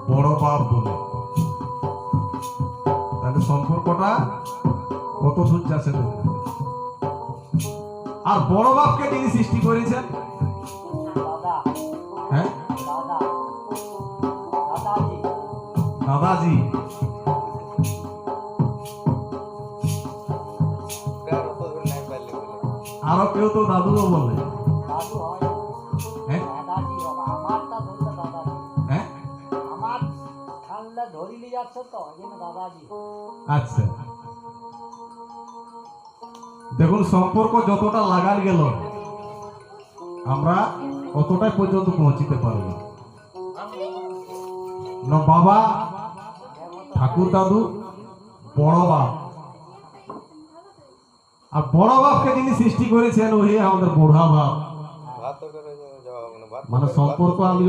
বড় বাপ বলে। তাহলে সম্পর্কটা কত দূর যাচ্ছে দেখুন। আর বড় বাপকে যিনি সৃষ্টি করেছেন, হ্যাঁ দাদাজি, আরো কেউ তো দাদুও বলে। হ্যাঁ হ্যাঁ আচ্ছা, দেখুন সম্পর্ক যতটা লাগাল গেল আমরা অতটাই পর্যন্ত পৌঁছিতে পারব না। বাবা, ঠাকুর দাদু, বড় বাপ, আর বড় বাপকে যিনি সৃষ্টি করেছেন ওই আমাদের বুড়া বাপ। মানে সম্পর্ক আমি